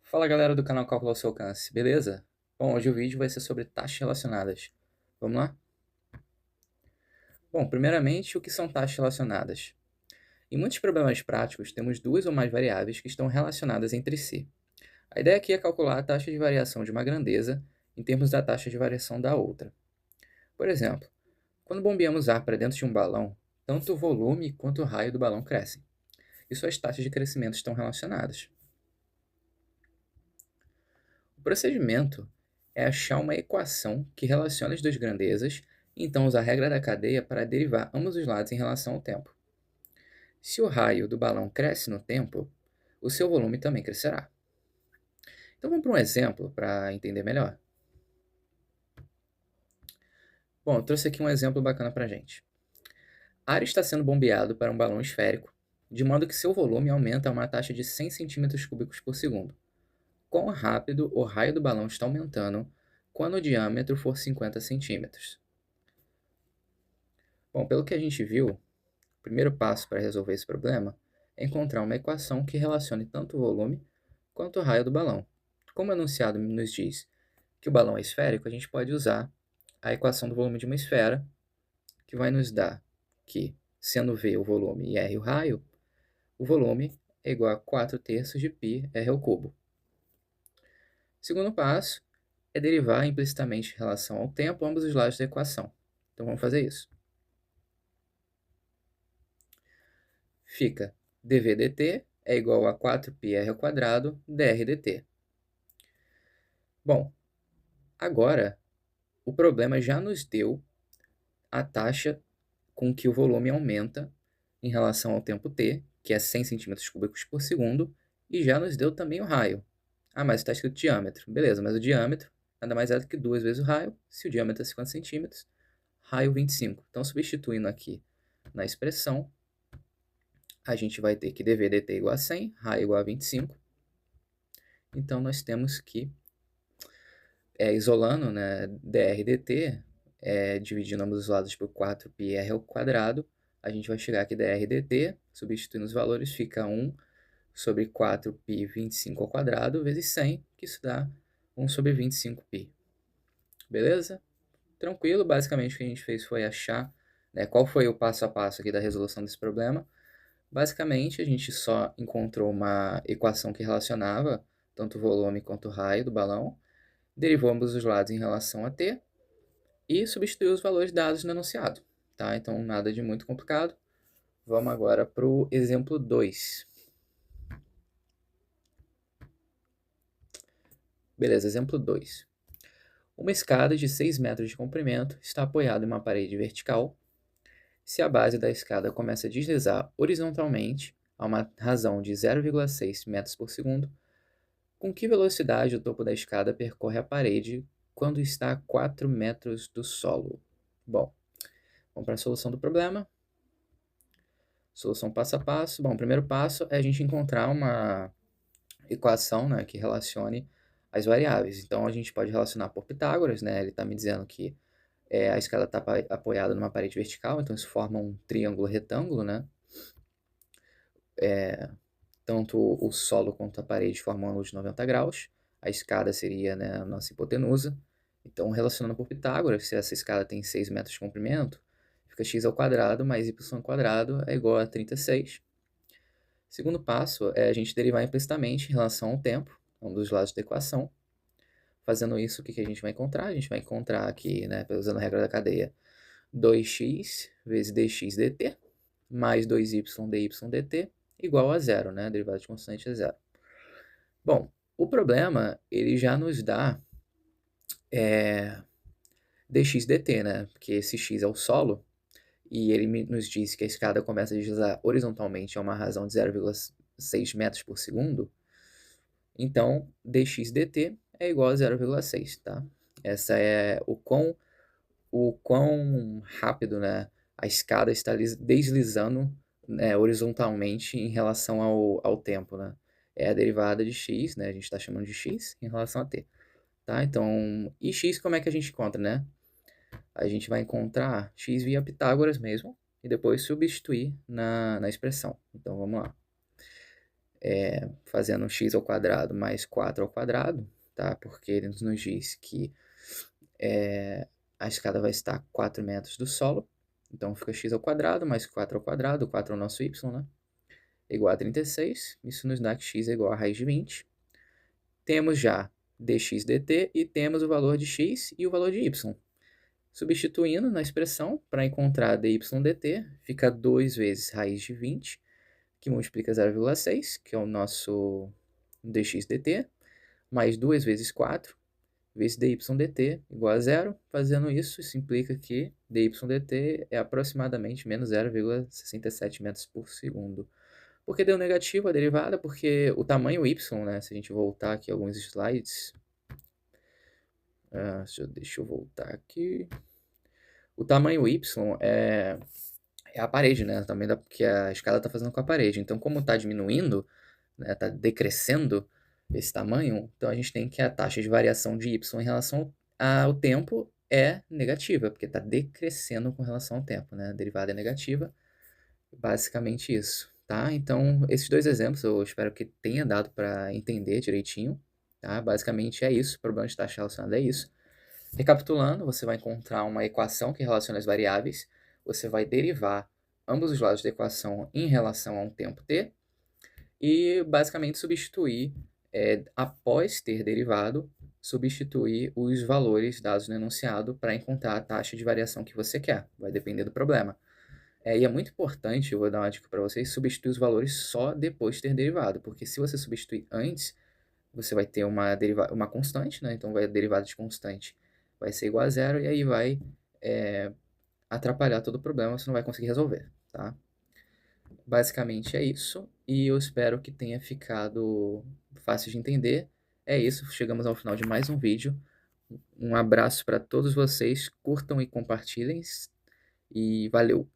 Fala galera do canal Cálculo ao seu alcance, beleza? Bom, hoje o vídeo vai ser sobre taxas relacionadas. Vamos lá? Bom, primeiramente, o que são taxas relacionadas? Em muitos problemas práticos, temos duas ou mais variáveis que estão relacionadas entre si. A ideia aqui é calcular a taxa de variação de uma grandeza em termos da taxa de variação da outra. Por exemplo, quando bombeamos ar para dentro de um balão, tanto o volume quanto o raio do balão crescem, e suas taxas de crescimento estão relacionadas. O procedimento é achar uma equação que relacione as duas grandezas e então usar a regra da cadeia para derivar ambos os lados em relação ao tempo. Se o raio do balão cresce no tempo, o seu volume também crescerá. Então vamos para um exemplo para entender melhor. Bom, eu trouxe aqui um exemplo bacana para a gente. Ar está sendo bombeado para um balão esférico, de modo que seu volume aumenta a uma taxa de 100 centímetros cúbicos por segundo. Quão rápido o raio do balão está aumentando quando o diâmetro for 50 centímetros? Bom, pelo que a gente viu, o primeiro passo para resolver esse problema é encontrar uma equação que relacione tanto o volume quanto o raio do balão. Como o enunciado nos diz que o balão é esférico, a gente pode usar a equação do volume de uma esfera, que vai nos dar que, sendo V o volume e R o raio, o volume é igual a 4 terços de π r ao cubo. O segundo passo é derivar implicitamente em relação ao tempo ambos os lados da equação. Então vamos fazer isso. Fica dv dt é igual a 4πr ao quadrado dr dt. Bom, agora o problema já nos deu a taxa com que o volume aumenta em relação ao tempo t, que é 100 centímetros cúbicos por segundo, e já nos deu também o raio. Ah, mas está escrito diâmetro. Beleza, mas o diâmetro nada mais é do que duas vezes o raio. Se o diâmetro é 50 centímetros, raio 25. Então, substituindo aqui na expressão, a gente vai ter que dv dt igual a 100, raio igual a 25. Então, nós temos que, isolando, né, dr dt, dividindo ambos os lados por 4πr ao quadrado, a gente vai chegar aqui dr dt, substituindo os valores, fica 1 sobre 4π 25 ao quadrado vezes 100, que isso dá 1 sobre 25π. Beleza? Tranquilo, basicamente o que a gente fez foi achar, né, qual foi o passo a passo aqui da resolução desse problema. Basicamente, a gente só encontrou uma equação que relacionava tanto o volume quanto o raio do balão, derivou ambos os lados em relação a t e substituiu os valores dados no enunciado. Tá? Então, nada de muito complicado. Vamos agora para o exemplo 2. Beleza, exemplo 2. Uma escada de 6 metros de comprimento está apoiada em uma parede vertical. Se a base da escada começa a deslizar horizontalmente a uma razão de 0,6 metros por segundo, com que velocidade o topo da escada percorre a parede quando está a 4 metros do solo? Bom, vamos para a solução do problema. Solução passo a passo. Bom, o primeiro passo é a gente encontrar uma equação, né, que relacione as variáveis. Então, a gente pode relacionar por Pitágoras, né? Ele está me dizendo que a escada está apoiada numa parede vertical, então isso forma um triângulo retângulo, né? Tanto o solo quanto a parede formam um ângulo de 90 graus. A escada seria, né, a nossa hipotenusa. Então, relacionando por Pitágoras, se essa escada tem 6 metros de comprimento, fica x ao quadrado mais y ao quadrado é igual a 36. Segundo passo é a gente derivar implicitamente em relação ao tempo, um dos lados da equação. Fazendo isso, o que a gente vai encontrar? A gente vai encontrar aqui, né, usando a regra da cadeia, 2x vezes dx dt mais 2y dy dt igual a zero, né? A derivada de constante é zero. Bom, o problema, ele já nos dá dx dt, né? Porque esse x é o solo, e ele nos diz que a escada começa a deslizar horizontalmente a uma razão de 0,6 metros por segundo. Então, dx dt é igual a 0,6, tá? Essa é o quão rápido, né, a escada está deslizando, né, horizontalmente em relação ao tempo, né? É a derivada de x, né? A gente está chamando de x em relação a t, tá? Então, e x como é que a gente encontra, né? A gente vai encontrar x via Pitágoras mesmo e depois substituir na expressão. Então, vamos lá. fazendo x ao quadrado mais 4 ao quadrado, tá? Porque ele nos diz que a escada vai estar a 4 metros do solo. Então fica x ao quadrado mais 4 ao quadrado, 4 é o nosso y, né? Igual a 36. Isso nos dá que x é igual a raiz de 20. Temos já dx dt e temos o valor de x e o valor de y. Substituindo na expressão, para encontrar dy dt, fica 2 vezes raiz de 20, que multiplica 0,6, que é o nosso dx dt, mais 2 vezes 4, vezes dy dt, igual a zero. Fazendo isso, isso implica que dy dt é aproximadamente menos 0,67 metros por segundo. Por que deu negativo a derivada? Porque o tamanho y, né, se a gente voltar aqui alguns slides, deixa eu voltar aqui. O tamanho y é a parede, né? Também que a escada está fazendo com a parede. Então, como está diminuindo, né, está decrescendo esse tamanho, então a gente tem que a taxa de variação de y em relação ao tempo é negativa, porque está decrescendo com relação ao tempo, né? A derivada é negativa, basicamente isso, tá? Então, esses dois exemplos eu espero que tenha dado para entender direitinho, tá? Basicamente é isso, o problema de taxa relacionada é isso. Recapitulando, você vai encontrar uma equação que relaciona as variáveis, você vai derivar ambos os lados da equação em relação a um tempo t, e basicamente substituir, após ter derivado, substituir os valores dados no enunciado para encontrar a taxa de variação que você quer, vai depender do problema. E é muito importante, eu vou dar uma dica para vocês, substituir os valores só depois de ter derivado, porque se você substituir antes, você vai ter uma constante, né? Então a derivada de constante vai ser igual a zero, e aí vai atrapalhar todo o problema, você não vai conseguir resolver, tá? Basicamente é isso, e eu espero que tenha ficado fácil de entender. É isso, chegamos ao final de mais um vídeo. Um abraço para todos vocês, curtam e compartilhem, e valeu!